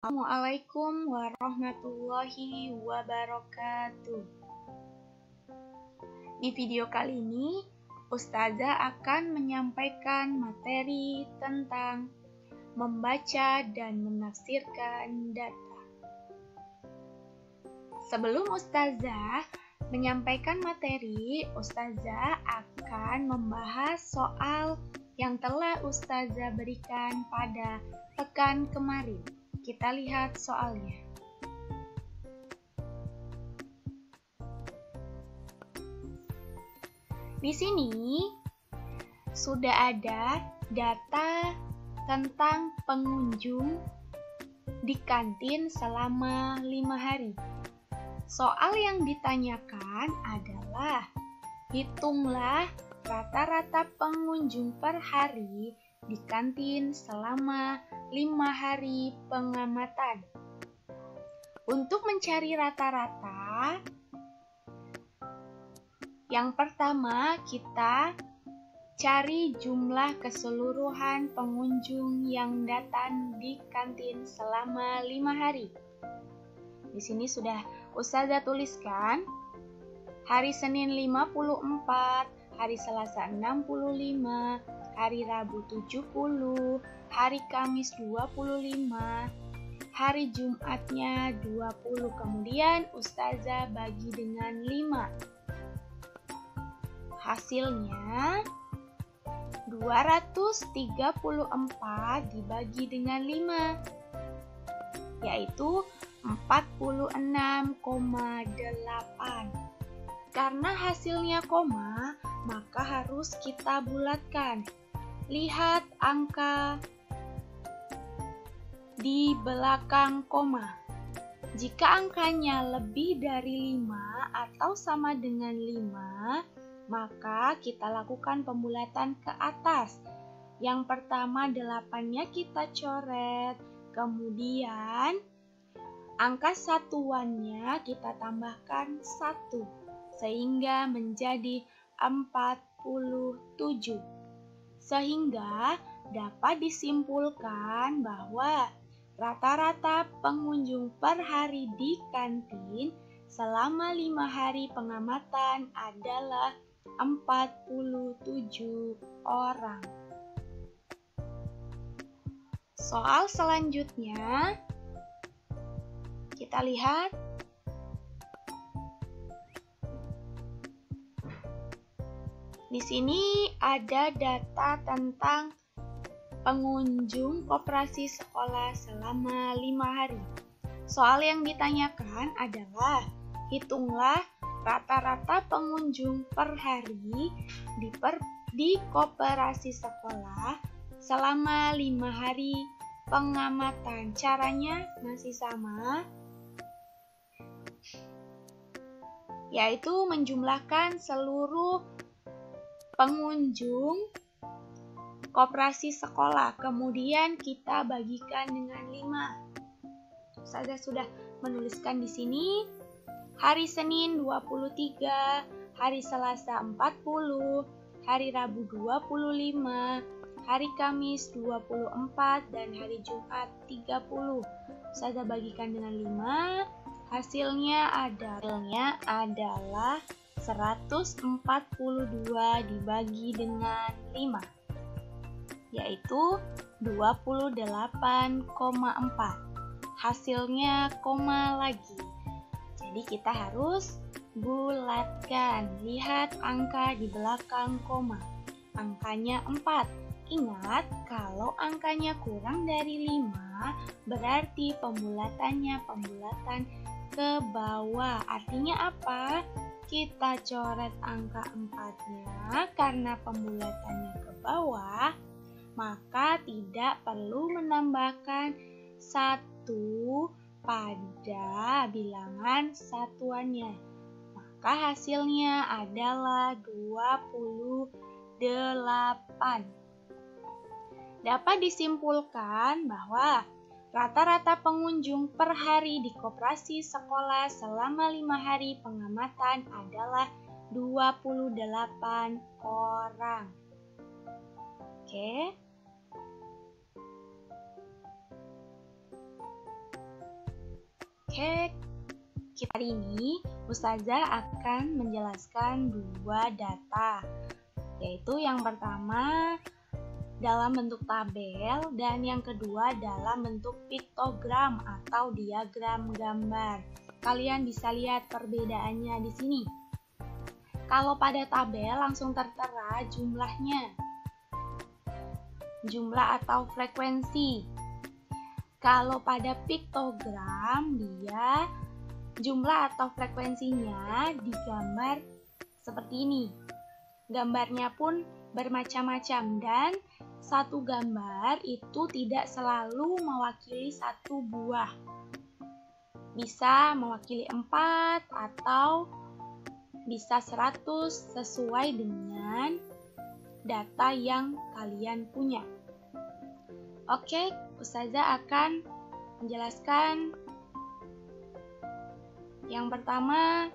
Assalamualaikum warahmatullahi wabarakatuh. Di video kali ini, Ustazah akan menyampaikan materi tentang membaca dan menafsirkan data. Sebelum Ustazah menyampaikan materi, Ustazah akan membahas soal yang telah Ustazah berikan pada pekan kemarin. Kita lihat soalnya. Di sini sudah ada data tentang pengunjung di kantin selama 5 hari. Soal yang ditanyakan adalah hitunglah rata-rata pengunjung per hari di kantin selama 5 hari pengamatan. Untuk mencari rata-rata, yang pertama kita cari jumlah keseluruhan pengunjung yang datang di kantin selama 5 hari. Di sini sudah Ustazah tuliskan. Hari Senin 54, hari Selasa 65, hari Rabu 70, hari Kamis 25, hari Jumatnya 20. Kemudian Ustazah bagi dengan 5. Hasilnya 234 dibagi dengan 5, yaitu 46,8. Karena hasilnya koma, maka harus kita bulatkan. Lihat angka di belakang koma. Jika angkanya lebih dari 5 atau sama dengan 5, maka kita lakukan pembulatan ke atas. Yang pertama 8-nya kita coret, kemudian angka satuannya kita tambahkan 1, sehingga menjadi 47. Sehingga dapat disimpulkan bahwa rata-rata pengunjung per hari di kantin selama 5 hari pengamatan adalah 47 orang. Soal selanjutnya, kita lihat. Di sini ada data tentang pengunjung koperasi sekolah selama 5 hari. Soal yang ditanyakan adalah hitunglah rata-rata pengunjung per hari di koperasi sekolah selama 5 hari pengamatan. Caranya masih sama, yaitu menjumlahkan seluruh pengunjung koperasi sekolah, kemudian kita bagikan dengan 5. Saya sudah menuliskan di sini. Hari Senin 23, hari Selasa 40, hari Rabu 25, hari Kamis 24, dan hari Jumat 30. Saya bagikan dengan 5. Hasilnya adalah 142 dibagi dengan 5, yaitu 28,4. Hasilnya koma lagi. Jadi kita harus bulatkan. Lihat angka di belakang koma. Angkanya 4. Ingat, kalau angkanya kurang dari 5, berarti pembulatannya pembulatan ke bawah. Artinya apa? Kita coret angka 4-nya karena pembulatannya ke bawah, maka tidak perlu menambahkan 1 pada bilangan satuannya. Maka hasilnya adalah 28. Dapat disimpulkan bahwa rata-rata pengunjung per hari di koperasi sekolah selama 5 hari pengamatan adalah 28 orang. Oke. Oke, hari ini Ustazah akan menjelaskan dua data, yaitu yang pertama dalam bentuk tabel dan yang kedua dalam bentuk piktogram atau diagram gambar. Kalian bisa lihat perbedaannya di sini. Kalau pada tabel langsung tertera jumlahnya, jumlah atau frekuensi. Kalau pada piktogram dia jumlah atau frekuensinya digambar seperti ini. Gambarnya pun bermacam-macam dan satu gambar itu tidak selalu mewakili satu buah. Bisa mewakili 4 atau bisa 100 sesuai dengan data yang kalian punya. Oke, Ustazah akan menjelaskan yang pertama,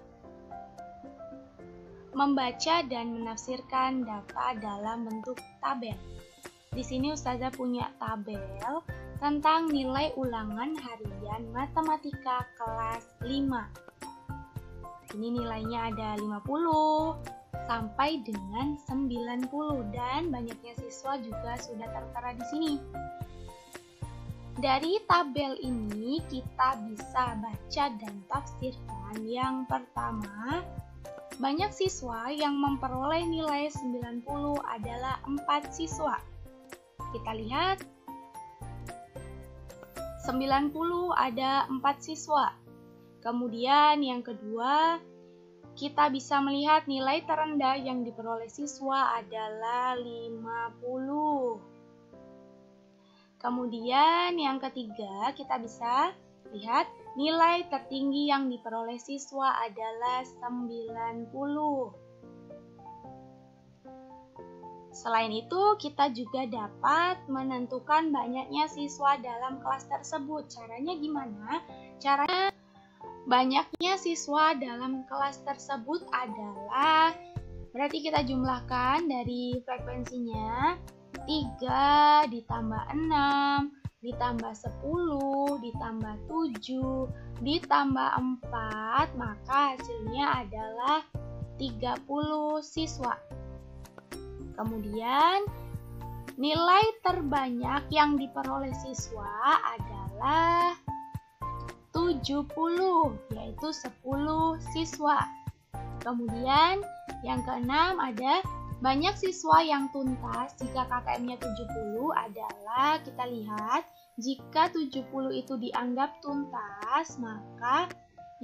membaca dan menafsirkan data dalam bentuk tabel. Di sini Ustazah punya tabel tentang nilai ulangan harian matematika kelas 5. Ini nilainya ada 50 sampai dengan 90 dan banyaknya siswa juga sudah tertera di sini. Dari tabel ini kita bisa baca dan tafsirkan. Yang pertama, banyak siswa yang memperoleh nilai 90 adalah 4 siswa. Kita lihat 90 ada 4 siswa. Kemudian yang kedua, kita bisa melihat nilai terendah yang diperoleh siswa adalah 50. Kemudian yang ketiga, kita bisa lihat nilai tertinggi yang diperoleh siswa adalah 90. Selain itu, kita juga dapat menentukan banyaknya siswa dalam kelas tersebut. Caranya gimana? Caranya banyaknya siswa dalam kelas tersebut adalah, berarti kita jumlahkan dari frekuensinya 3 ditambah 6 ditambah 10 ditambah 7 ditambah 4, maka hasilnya adalah 30 siswa. Kemudian nilai terbanyak yang diperoleh siswa adalah 70, yaitu 10 siswa. Kemudian yang keenam ada banyak siswa yang tuntas. Jika KKM-nya 70 adalah, kita lihat, jika 70 itu dianggap tuntas, maka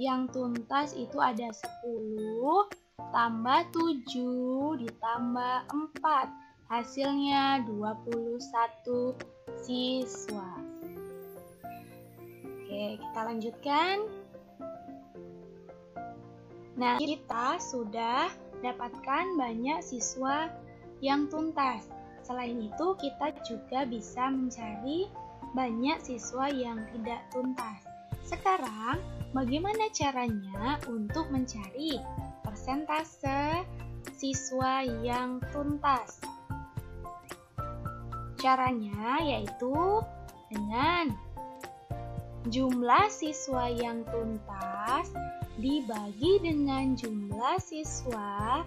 yang tuntas itu ada 10 tambah 7 ditambah 4. Hasilnya 21 siswa. Oke, kita lanjutkan. Nah, kita sudah dapatkan banyak siswa yang tuntas. Selain itu, kita juga bisa mencari banyak siswa yang tidak tuntas. Sekarang, bagaimana caranya untuk mencari persentase siswa yang tuntas? Caranya yaitu dengan jumlah siswa yang tuntas dibagi dengan jumlah siswa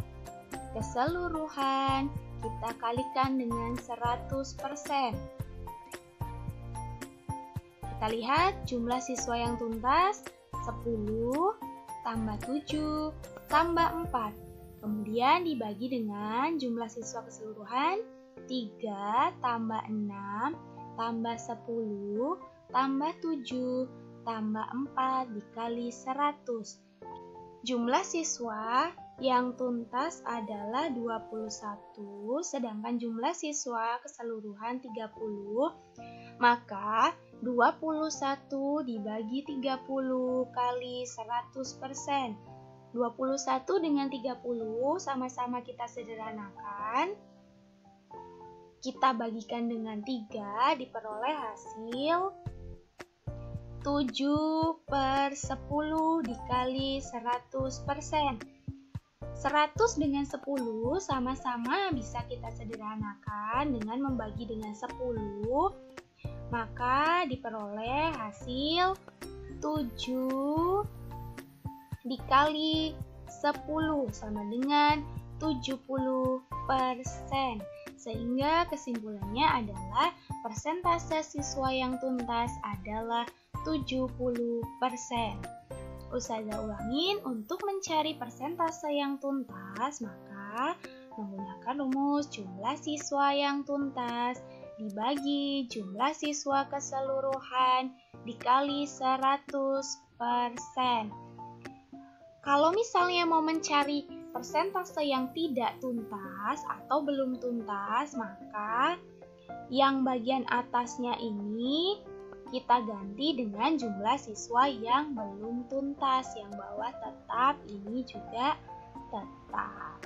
keseluruhan, kita kalikan dengan 100%. Kita lihat jumlah siswa yang tuntas 10 tambah 7 tambah 4. Kemudian dibagi dengan jumlah siswa keseluruhan 3 tambah 6 tambah 10 tambah 7 tambah 4 dikali 100. Jumlah siswa yang tuntas adalah 21, sedangkan jumlah siswa keseluruhan 30. Maka 21 dibagi 30 kali 100%. 21 dengan 30 sama-sama kita sederhanakan. Kita bagikan dengan 3, diperoleh hasil 7/10 dikali 100%. 100 dengan 10 sama-sama bisa kita sederhanakan dengan membagi dengan 10. Maka diperoleh hasil 7 dikali 10 sama dengan 70%. Sehingga kesimpulannya adalah persentase siswa yang tuntas adalah 70%. Ustazah ulangin, untuk mencari persentase yang tuntas, maka menggunakan rumus jumlah siswa yang tuntas dibagi jumlah siswa keseluruhan dikali 100%. Kalau misalnya mau mencari persentase yang tidak tuntas atau belum tuntas, maka yang bagian atasnya ini kita ganti dengan jumlah siswa yang belum tuntas. Yang bawah tetap, ini juga tetap.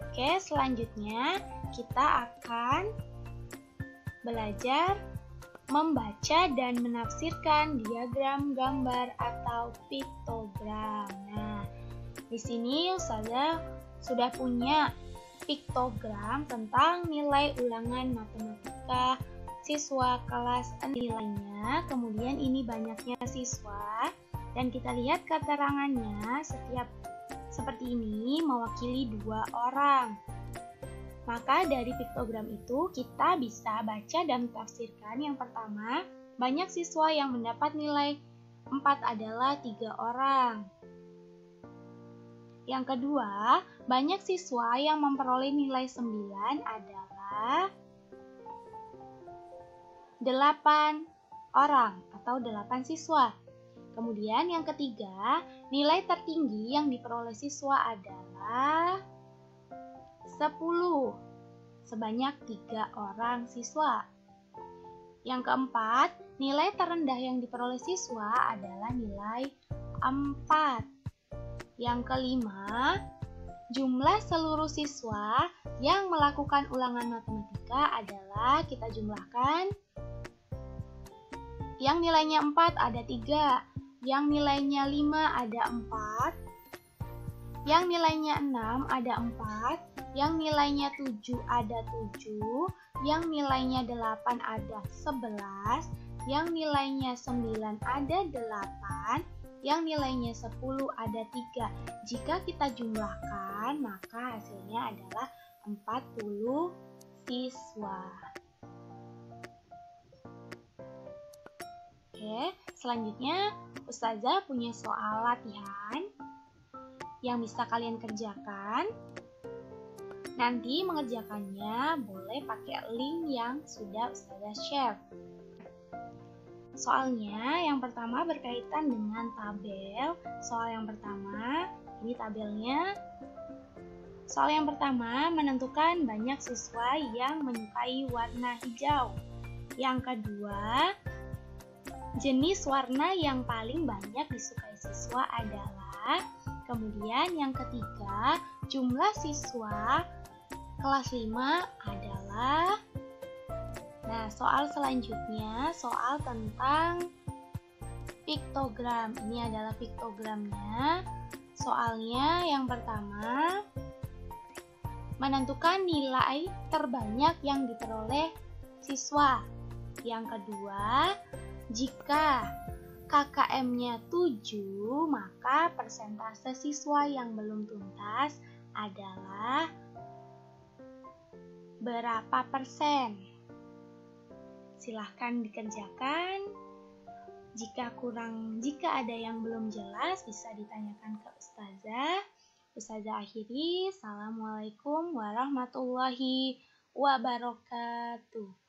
Oke, selanjutnya kita akan belajar membaca dan menafsirkan diagram gambar atau piktogram. Nah, di sini Ustazah sudah punya piktogram tentang nilai ulangan matematika siswa kelas 6 nilainya. Kemudian ini banyaknya siswa dan kita lihat keterangannya setiap seperti ini mewakili 2 orang. Maka dari piktogram itu kita bisa baca dan tafsirkan. Yang pertama, banyak siswa yang mendapat nilai 4 adalah 3 orang. Yang kedua, banyak siswa yang memperoleh nilai 9 adalah 8 orang atau 8 siswa. Kemudian yang ketiga, nilai tertinggi yang diperoleh siswa adalah 10, sebanyak 3 orang siswa. Yang keempat, nilai terendah yang diperoleh siswa adalah nilai 4. Yang kelima, jumlah seluruh siswa yang melakukan ulangan matematika adalah, kita jumlahkan, yang nilainya 4 ada 3, yang nilainya 5 ada 4, yang nilainya 6 ada 4, yang nilainya 7 ada 7, yang nilainya 8 ada 11, yang nilainya 9 ada 8, yang nilainya 10 ada 3. Jika kita jumlahkan, maka hasilnya adalah 40 siswa. Oke, selanjutnya Ustazah punya soal latihan yang bisa kalian kerjakan. Nanti mengerjakannya boleh pakai link yang sudah Ustazah share. Soalnya yang pertama berkaitan dengan tabel. Soal yang pertama, ini tabelnya. Soal yang pertama menentukan banyak siswa yang menyukai warna hijau. Yang kedua, jenis warna yang paling banyak disukai siswa adalah. Kemudian yang ketiga, jumlah siswa kelas 5 adalah. Nah, soal selanjutnya, soal tentang piktogram. Ini adalah piktogramnya. Soalnya yang pertama, menentukan nilai terbanyak yang diperoleh siswa. Yang kedua, jika KKM-nya 7, maka persentase siswa yang belum tuntas adalah berapa persen? Silahkan dikerjakan. Jika ada yang belum jelas, bisa ditanyakan ke Ustazah. Ustazah akhiri. Assalamualaikum warahmatullahi wabarakatuh.